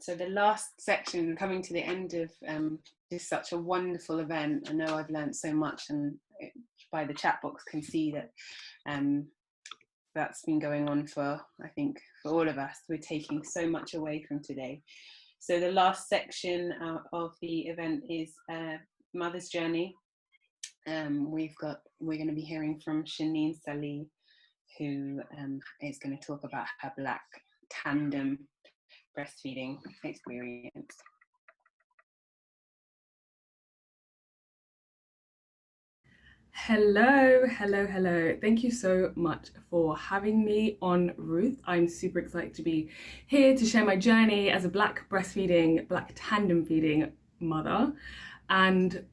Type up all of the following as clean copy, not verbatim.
So the last section, coming to the end of this such a wonderful event. I know I've learned so much, and by the chat box can see that that's been going on for, I think, for all of us. We're taking so much away from today. So the last section of the event is Mother's Journey. We're going to be hearing from Chaneen Saliee, who is going to talk about her Black Tandem breastfeeding experience. Hello. Thank you so much for having me on, Ruth. I'm super excited to be here to share my journey as a Black tandem feeding mother. And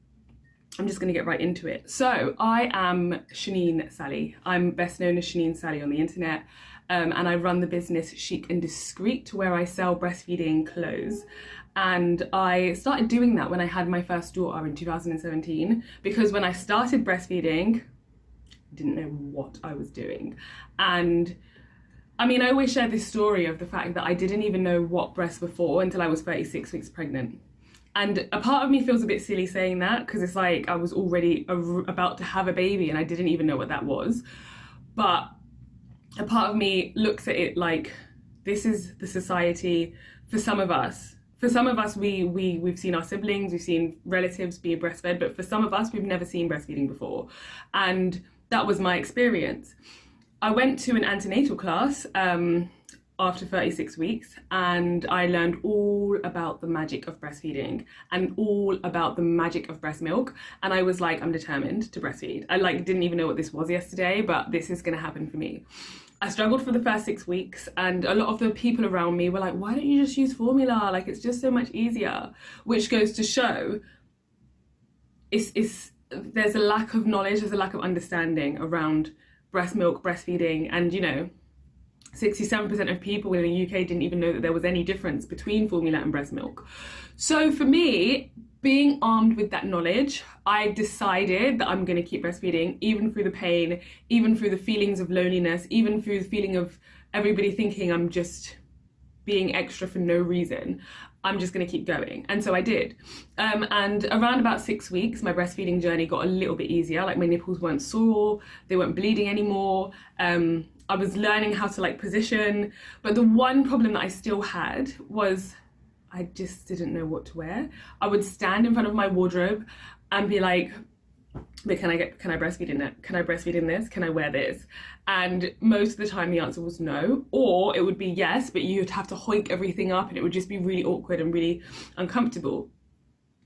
I'm just going to get right into it. So I am Chaneen Saliee. I'm best known as Chaneen Saliee on the internet. And I run the business Chic and Discreet, where I sell breastfeeding clothes. And I started doing that when I had my first daughter in 2017, because when I started breastfeeding, I didn't know what I was doing. And I mean, I always share this story of the fact that I didn't even know what breasts were for until I was 36 weeks pregnant. And a part of me feels a bit silly saying that, because it's like I was already about to have a baby and I didn't even know what that was. But a part of me looks at it like, this is the society for some of us. For some of us, we've seen our siblings, we've seen relatives being breastfed, but for some of us, we've never seen breastfeeding before. And that was my experience. I went to an antenatal class after 36 weeks, and I learned all about the magic of breastfeeding and all about the magic of breast milk. And I was like, I'm determined to breastfeed. I didn't even know what this was yesterday, but this is going to happen for me. I struggled for the first 6 weeks, and a lot of the people around me were like, why don't you just use formula? Like, it's just so much easier, which goes to show there's a lack of knowledge, there's a lack of understanding around breast milk, breastfeeding, and 67% of people in the UK didn't even know that there was any difference between formula and breast milk. So for me, being armed with that knowledge, I decided that I'm going to keep breastfeeding, even through the pain, even through the feelings of loneliness, even through the feeling of everybody thinking I'm just being extra for no reason. I'm just going to keep going. And so I did. And around about 6 weeks, my breastfeeding journey got a little bit easier. Like, my nipples weren't sore, they weren't bleeding anymore. I was learning how to position. But the one problem that I still had was I just didn't know what to wear. I would stand in front of my wardrobe and be like, but can I breastfeed in it? Can I breastfeed in this? Can I wear this? And most of the time the answer was no, or it would be yes, but you'd have to hoik everything up and it would just be really awkward and really uncomfortable.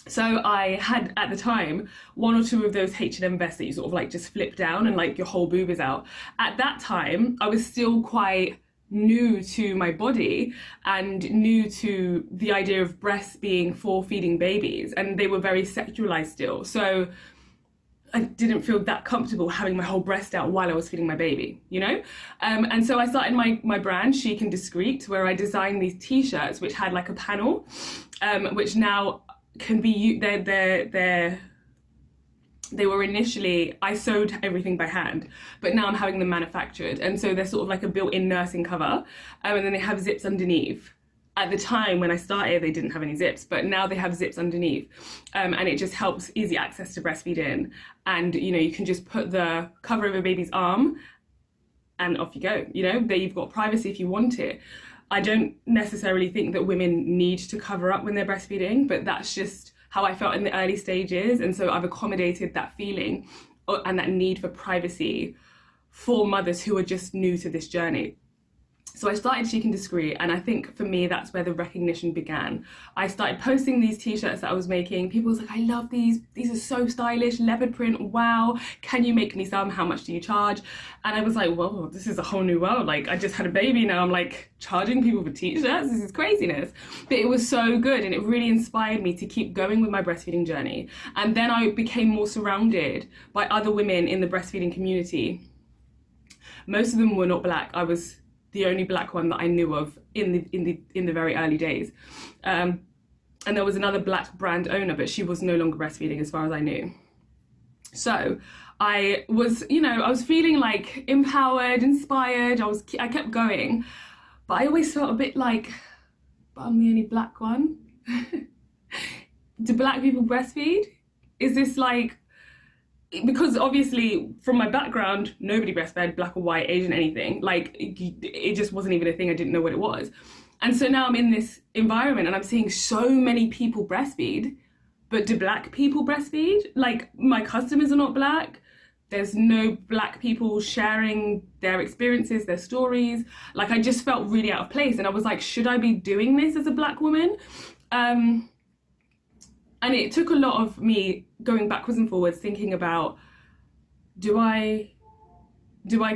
So I had, at the time, 1 or 2 of those H&M vests that you sort of just flip down and your whole boob is out. At that time, I was still quite new to my body and new to the idea of breasts being for feeding babies, and they were very sexualized still. So I didn't feel that comfortable having my whole breast out while I was feeding my baby, And so I started my brand, Chic and Discreet, where I designed these t-shirts which had a panel, which now can be, they were initially, I sewed everything by hand, but now I'm having them manufactured. And so they're sort of like a built-in nursing cover, and then they have zips underneath. At the time when I started, they didn't have any zips, but now they have zips underneath. And it just helps easy access to breastfeed in. And, you can just put the cover over a baby's arm and off you go. There you've got privacy if you want it. I don't necessarily think that women need to cover up when they're breastfeeding, but that's just how I felt in the early stages. And so I've accommodated that feeling and that need for privacy for mothers who are just new to this journey. So I started Chic and Discreet, and I think for me that's where the recognition began. I started posting these t-shirts that I was making. People was like, I love these are so stylish, leopard print, wow, can you make me some? How much do you charge? And I was like, whoa, this is a whole new world. I just had a baby, now I'm charging people for t-shirts, this is craziness. But it was so good, and it really inspired me to keep going with my breastfeeding journey. And then I became more surrounded by other women in the breastfeeding community. Most of them were not Black. I was the only Black one that I knew of in the very early days. And there was another Black brand owner, but she was no longer breastfeeding as far as I knew. So I was, I was feeling empowered, inspired. I kept going, but I always felt a bit but I'm the only black one. Do black people breastfeed? Is this like, because obviously from my background, nobody breastfed, black or white, Asian, anything. Like it just wasn't even a thing. I didn't know what it was. And so now I'm in this environment and I'm seeing so many people breastfeed, but do black people breastfeed? Like my customers are not black. There's no black people sharing their experiences, their stories. Like I just felt really out of place. And I was like, should I be doing this as a black woman? And it took a lot of me going backwards and forwards, thinking about, do I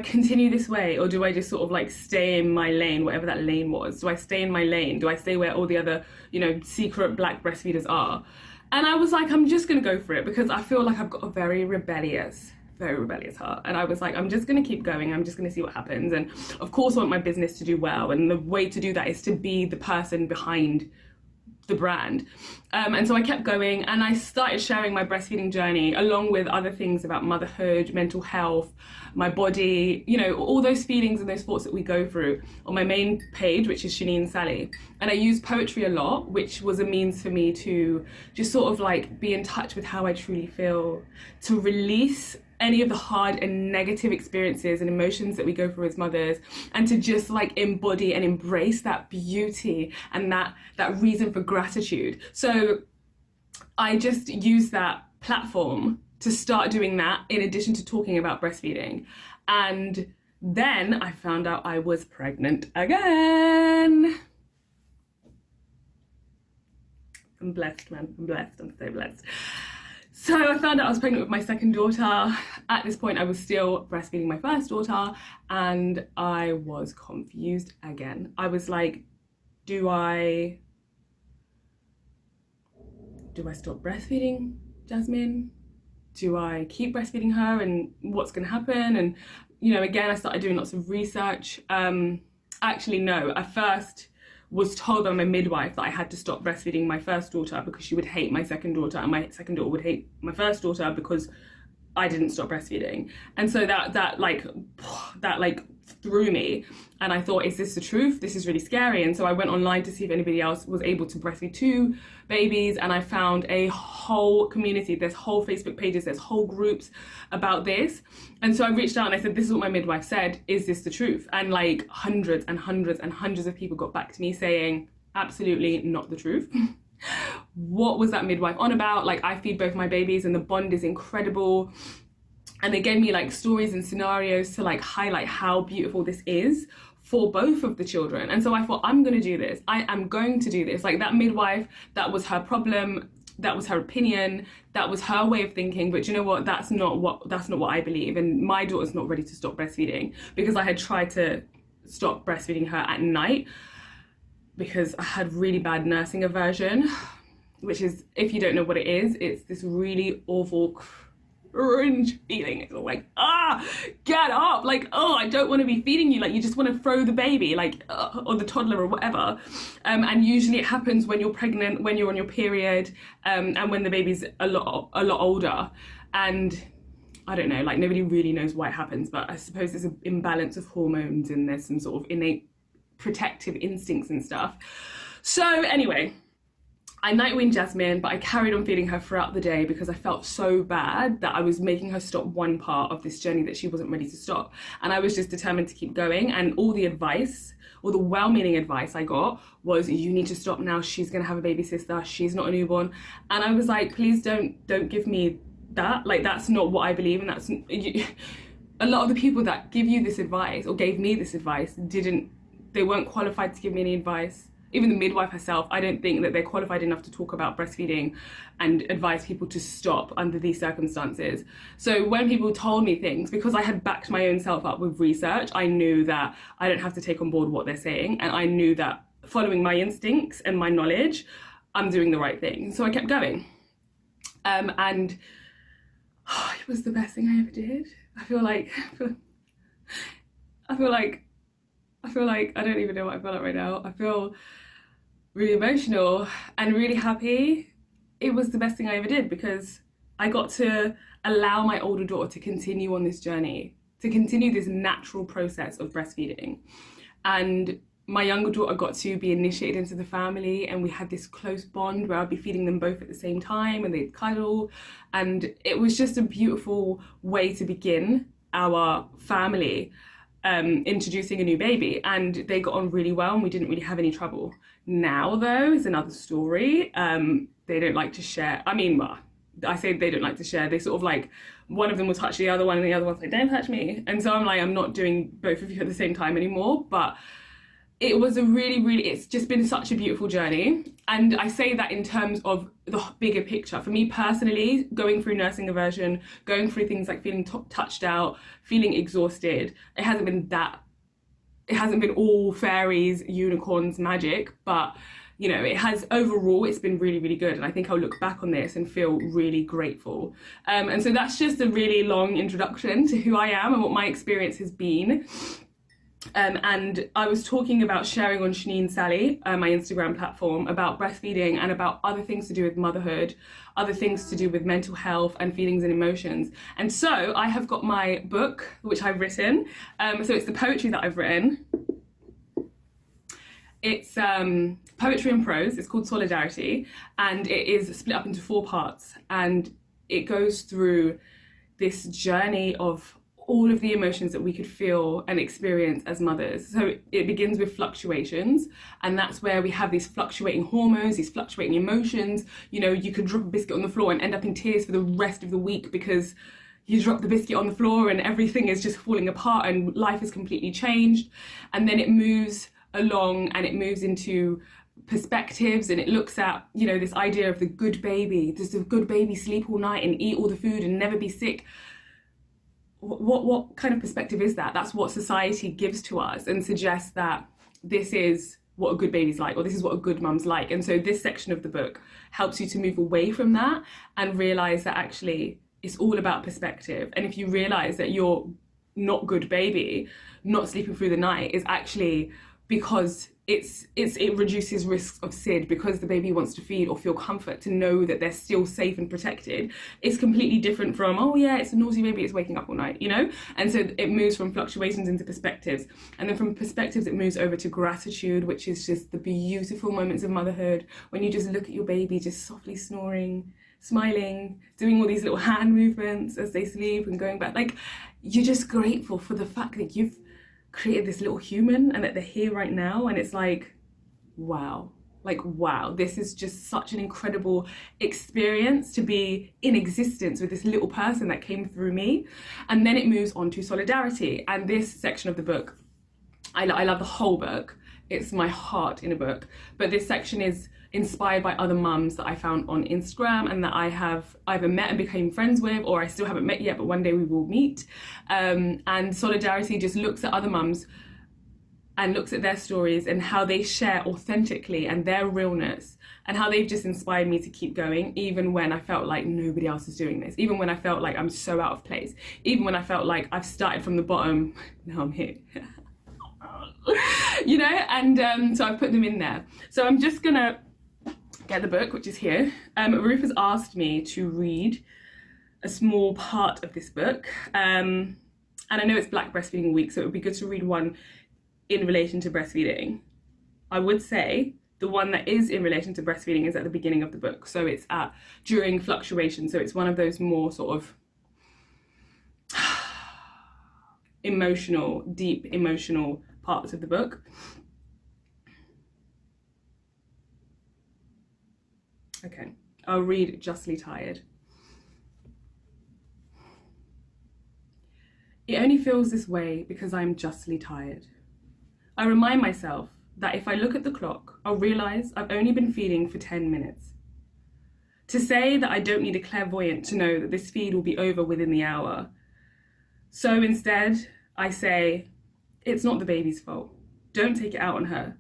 continue this way, or do I just sort of like stay in my lane, whatever that lane was? Do I stay in my lane? Do I stay where all the other, secret black breastfeeders are? And I was like, I'm just gonna go for it, because I feel like I've got a very rebellious heart. And I was like, I'm just gonna keep going. I'm just gonna see what happens. And of course I want my business to do well. And the way to do that is to be the person behind the brand. And so I kept going, and I started sharing my breastfeeding journey along with other things about motherhood, mental health, my body, all those feelings and those thoughts that we go through on my main page, which is Chaneen Saliee. And I use poetry a lot, which was a means for me to just sort of like be in touch with how I truly feel, to release any of the hard and negative experiences and emotions that we go through as mothers, and to just like embody and embrace that beauty and that reason for gratitude. So I just used that platform to start doing that in addition to talking about breastfeeding. And then I found out I was pregnant again. I'm blessed, man. I'm so blessed. So I found out I was pregnant with my second daughter. At this point, I was still breastfeeding my first daughter, and I was confused again. I was like, do I stop breastfeeding Jasmine? Do I keep breastfeeding her, and what's going to happen? And, again, I started doing lots of research. Actually, no, I first was told by my midwife that I had to stop breastfeeding my first daughter because she would hate my second daughter, and my second daughter would hate my first daughter because I didn't stop breastfeeding. And so that threw me, and I thought, is this the truth? This is really scary. And so I went online to see if anybody else was able to breastfeed two babies, and I found a whole community. There's whole Facebook pages, there's whole groups about this. And so I reached out and I said, this is what my midwife said, is this the truth? And like hundreds and hundreds and hundreds of people got back to me saying, absolutely not the truth. What was that midwife on about? Like, I feed both my babies and the bond is incredible. And they gave me like stories and scenarios to like highlight how beautiful this is for both of the children. And so I thought, I'm going to do this. I am going to do this. Like, that midwife, that was her problem. That was her opinion. That was her way of thinking. But you know what? That's not what I believe. And my daughter's not ready to stop breastfeeding, because I had tried to stop breastfeeding her at night because I had really bad nursing aversion, which is, if you don't know what it is, it's this really awful cringe feeling. It's like, get up, like, I don't want to be feeding you, like you just want to throw the baby, like, or the toddler or whatever. And usually it happens when you're pregnant, when you're on your period, and when the baby's a lot older. And I don't know, like, nobody really knows why it happens, but I suppose there's an imbalance of hormones and there's some sort of innate protective instincts and stuff. So anyway, I night weaned Jasmine, but I carried on feeding her throughout the day because I felt so bad that I was making her stop one part of this journey that she wasn't ready to stop. And I was just determined to keep going. And all the advice, all the well-meaning advice I got was, you need to stop now. She's going to have a baby sister. She's not a newborn. And I was like, please don't give me that. Like, that's not what I believe. And that's a lot of the people that give you this advice or gave me this advice they weren't qualified to give me any advice. Even the midwife herself, I don't think that they're qualified enough to talk about breastfeeding and advise people to stop under these circumstances. So when people told me things, because I had backed my own self up with research, I knew that I don't have to take on board what they're saying. And I knew that following my instincts and my knowledge, I'm doing the right thing. So I kept going. And it was the best thing I ever did. I feel like I don't even know what I feel like right now. I feel really emotional and really happy. It was the best thing I ever did, because I got to allow my older daughter to continue on this journey, to continue this natural process of breastfeeding. And my younger daughter got to be initiated into the family, and we had this close bond where I'd be feeding them both at the same time and they'd cuddle, and it was just a beautiful way to begin our family, introducing a new baby, and they got on really well and we didn't really have any trouble. Now though is another story. They don't like to share. I mean, well, I say they don't like to share. They sort of like, one of them will touch the other one and the other one's like, don't touch me. And so I'm like, I'm not doing both of you at the same time anymore. But it was a really, it's just been such a beautiful journey. And I say that in terms of the bigger picture. For me personally, going through nursing aversion, going through things like feeling touched out, feeling exhausted, it hasn't been all fairies, unicorns, magic, but you know, it has, overall, it's been really good. And I think I'll look back on this and feel really grateful. And so that's just a really long introduction to who I am and what my experience has been. And I was talking about sharing on Chaneen Saliee, my Instagram platform, about breastfeeding and about other things to do with motherhood, other things to do with mental health and feelings and emotions. And so I have got my book, which I've written. So it's the poetry that I've written. It's poetry and prose. It's called Solidarity, and it is split up into 4 parts, and it goes through this journey of all of the emotions that we could feel and experience as mothers. So it begins with fluctuations, and that's where we have these fluctuating hormones, these fluctuating emotions. You know, you could drop a biscuit on the floor and end up in tears for the rest of the week because you drop the biscuit on the floor and everything is just falling apart and life is completely changed. And then it moves along and it moves into perspectives, and it looks at, you know, this idea of the good baby. Does the good baby sleep all night and eat all the food and never be sick? What kind of perspective is that? That's what society gives to us and suggests that this is what a good baby's like, or this is what a good mum's like. And so this section of the book helps you to move away from that and realize that actually it's all about perspective. And if you realize that your not good baby not sleeping through the night is actually because it reduces risks of SID, because the baby wants to feed or feel comfort to know that they're still safe and protected, it's completely different from, oh yeah, it's a naughty baby, it's waking up all night, you know? And so it moves from fluctuations into perspectives. And then from perspectives, it moves over to gratitude, which is just the beautiful moments of motherhood when you just look at your baby just softly snoring, smiling, doing all these little hand movements as they sleep and going back. Like, you're just grateful for the fact that you've created this little human and that they're here right now. And it's like, wow, this is just such an incredible experience to be in existence with this little person that came through me. And then it moves on to solidarity. And this section of the book, I love the whole book. It's my heart in a book. But this section is inspired by other mums that I found on Instagram and that I have either met and became friends with, or I still haven't met yet, but one day we will meet. And Solidarity just looks at other mums and looks at their stories and how they share authentically and their realness, and how they've just inspired me to keep going, even when I felt like nobody else is doing this, even when I felt like I'm so out of place, even when I felt like I've started from the bottom, now I'm here. You know, and so I've put them in there. So I'm just gonna get the book, which is here. Ruth has asked me to read a small part of this book, and I know it's Black Breastfeeding Week, so it would be good to read one in relation to breastfeeding. I would say the one that is in relation to breastfeeding is at the beginning of the book, so it's during fluctuation, so it's one of those more sort of emotional, deep emotional parts of the book. Okay, I'll read Justly Tired. It only feels this way because I'm justly tired. I remind myself that if I look at the clock, I'll realise I've only been feeding for 10 minutes. To say that I don't need a clairvoyant to know that this feed will be over within the hour. So instead, I say, it's not the baby's fault. Don't take it out on her.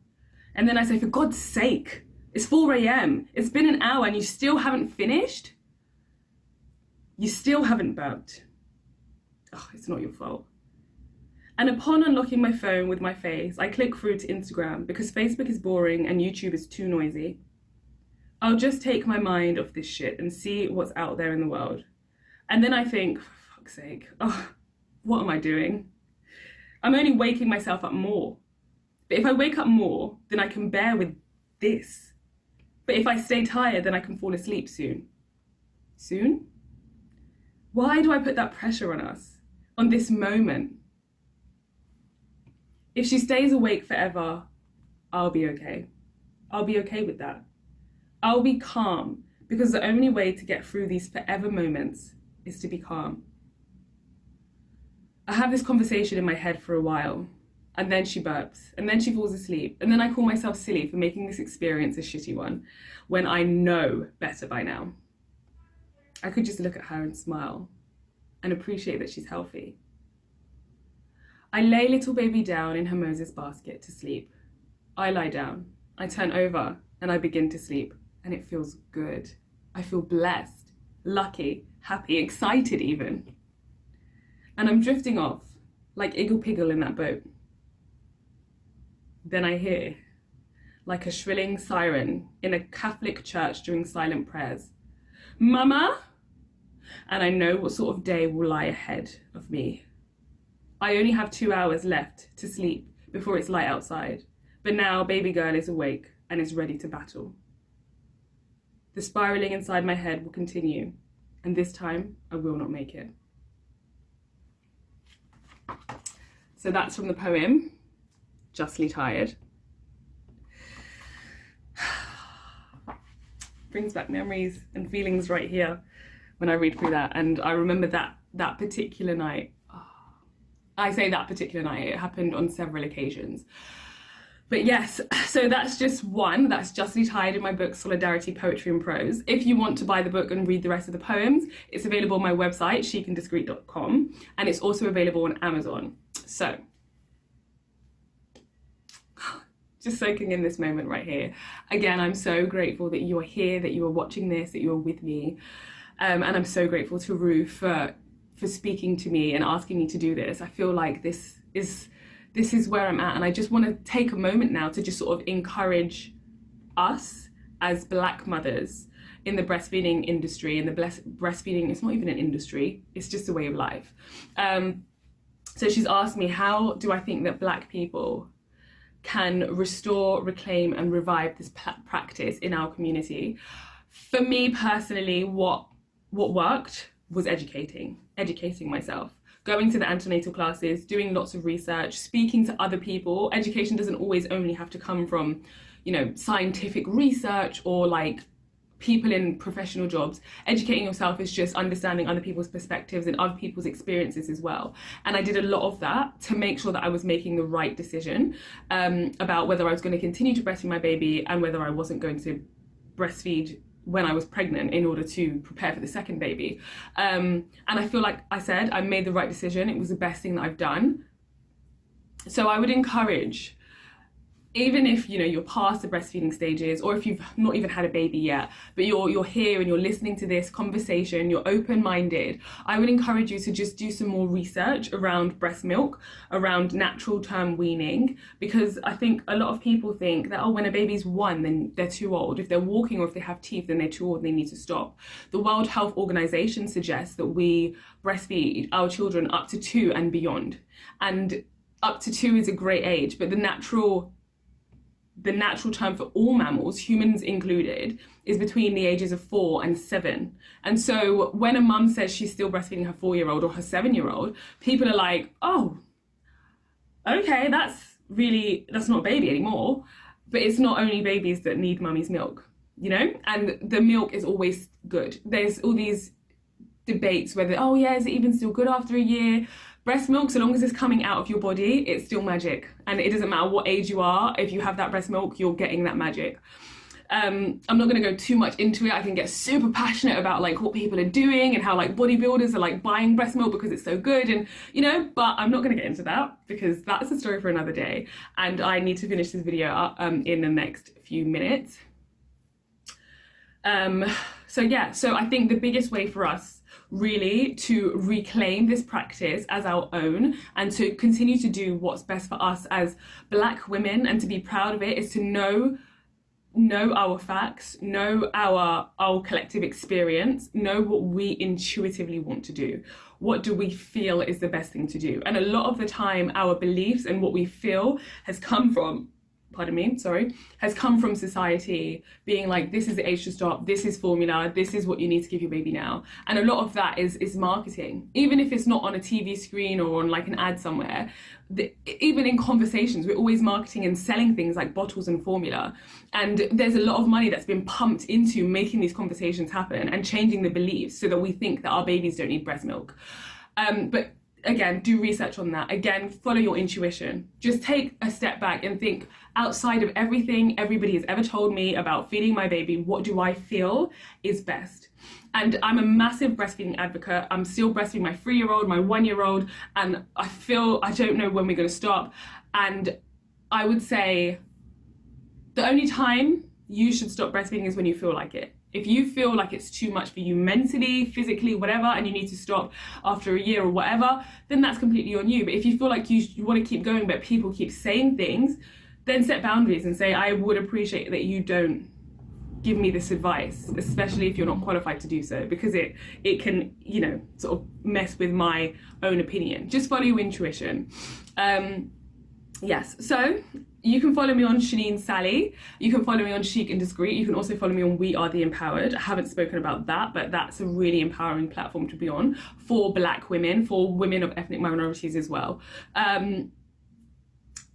And then I say, for God's sake, it's 4 a.m. It's been an hour and you still haven't finished? You still haven't burped. Oh, it's not your fault. And upon unlocking my phone with my face, I click through to Instagram because Facebook is boring and YouTube is too noisy. I'll just take my mind off this shit and see what's out there in the world. And then I think, for fuck's sake, oh, what am I doing? I'm only waking myself up more. But if I wake up more, then I can bear with this. But if I stay tired, then I can fall asleep soon. Soon? Why do I put that pressure on us, on this moment? If she stays awake forever, I'll be okay. I'll be okay with that. I'll be calm, because the only way to get through these forever moments is to be calm. I have this conversation in my head for a while, and then she burps, and then she falls asleep, and then I call myself silly for making this experience a shitty one, when I know better by now. I could just look at her and smile, and appreciate that she's healthy. I lay little baby down in her Moses basket to sleep. I lie down, I turn over, and I begin to sleep, and it feels good. I feel blessed, lucky, happy, excited even. And I'm drifting off, like Iggle Piggle in that boat. Then I hear, like a shrilling siren in a Catholic church during silent prayers, "Mama!" And I know what sort of day will lie ahead of me. I only have 2 hours left to sleep before it's light outside, but now baby girl is awake and is ready to battle. The spiraling inside my head will continue, and this time I will not make it. So that's from the poem, Justly Tired. Brings back memories and feelings right here when I read through that. And I remember that particular night. I say that particular night, it happened on several occasions. But yes, so that's just one, that's Justly Tired in my book, Solidarity, Poetry and Prose. If you want to buy the book and read the rest of the poems, it's available on my website, chicandiscreet.com, and it's also available on Amazon. So, just soaking in this moment right here. Again, I'm so grateful that you are here, that you are watching this, that you are with me. And I'm so grateful to Rue for speaking to me and asking me to do this. I feel like this is where I'm at, and I just want to take a moment now to just sort of encourage us as Black mothers in the breastfeeding industry. And the breastfeeding, it's not even an industry, it's just a way of life. So she's asked me, how do I think that Black people can restore, reclaim and revive this practice in our community? For me personally, what worked was educating myself, going to the antenatal classes, doing lots of research, speaking to other people. Education doesn't always only have to come from, you know, scientific research or like people in professional jobs. Educating yourself is just understanding other people's perspectives and other people's experiences as well. And I did a lot of that to make sure that I was making the right decision about whether I was going to continue to breastfeed my baby and whether I wasn't going to breastfeed when I was pregnant in order to prepare for the second baby. And I feel like I said, I made the right decision. It was the best thing that I've done. So I would encourage, even if, you know, you're past the breastfeeding stages, or if you've not even had a baby yet, but you're here and you're listening to this conversation, you're open-minded, I would encourage you to just do some more research around breast milk, around natural term weaning, because I think a lot of people think that, oh, when a baby's 1, then they're too old. If they're walking or if they have teeth, then they're too old and they need to stop. The World Health Organization suggests that we breastfeed our children up to 2 and beyond. And up to 2 is a great age, but the natural term for all mammals, humans included, is between the ages of 4 and 7. And so when a mum says she's still breastfeeding her 4-year-old or her 7-year-old, people are like, oh, okay, that's not a baby anymore. But it's not only babies that need mummy's milk, you know? And the milk is always good. There's all these debates whether, oh yeah, is it even still good after a year? Breast milk, so long as it's coming out of your body, it's still magic. And it doesn't matter what age you are, if you have that breast milk, you're getting that magic. I'm not gonna go too much into it. I can get super passionate about like what people are doing and how like bodybuilders are like buying breast milk because it's so good, and you know, but I'm not gonna get into that because that's a story for another day. And I need to finish this video up in the next few minutes. So yeah, so I think the biggest way for us really to reclaim this practice as our own and to continue to do what's best for us as Black women and to be proud of it is to know know our facts, know our collective experience, know what we intuitively want to do. What do we feel is the best thing to do? And a lot of the time, our beliefs and what we feel has come from, pardon me, sorry, has come from society being like, this is the age to stop, this is formula, this is what you need to give your baby now. And a lot of that is marketing. Even if it's not on a TV screen or on like an ad somewhere, even in conversations, we're always marketing and selling things like bottles and formula. And there's a lot of money that's been pumped into making these conversations happen and changing the beliefs so that we think that our babies don't need breast milk. But again, do research on that. Again, follow your intuition. Just take a step back and think, outside of everything everybody has ever told me about feeding my baby, what do I feel is best? And I'm a massive breastfeeding advocate. I'm still breastfeeding my 3-year-old, my 1-year-old, and I don't know when we're going to stop. And I would say the only time you should stop breastfeeding is when you feel like it. If you feel like it's too much for you mentally, physically, whatever, and you need to stop after a year or whatever, then that's completely on you. But if you feel like you want to keep going, but people keep saying things, then set boundaries and say, I would appreciate that you don't give me this advice, especially if you're not qualified to do so, because it can, you know, sort of mess with my own opinion. Just follow your intuition. Yes, so you can follow me on Chaneen Saliee. You can follow me on Chic and Discreet. You can also follow me on We Are the Empowered. I haven't spoken about that, but that's a really empowering platform to be on for Black women, for women of ethnic minorities as well.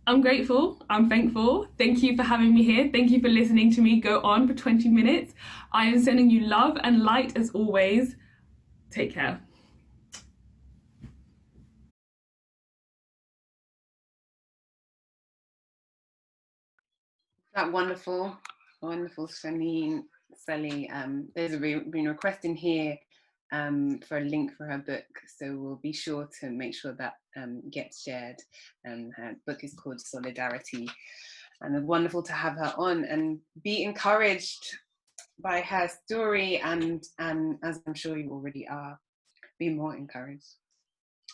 I'm grateful. I'm thankful. Thank you for having me here. Thank you for listening to me go on for 20 minutes. I am sending you love and light as always. Take care. That wonderful, wonderful Chaneen Saliee. There's been requesting here for a link for her book, so we'll be sure to make sure that gets shared. Her book is called Solidarity, and it's wonderful to have her on and be encouraged by her story, and as I'm sure you already are, be more encouraged.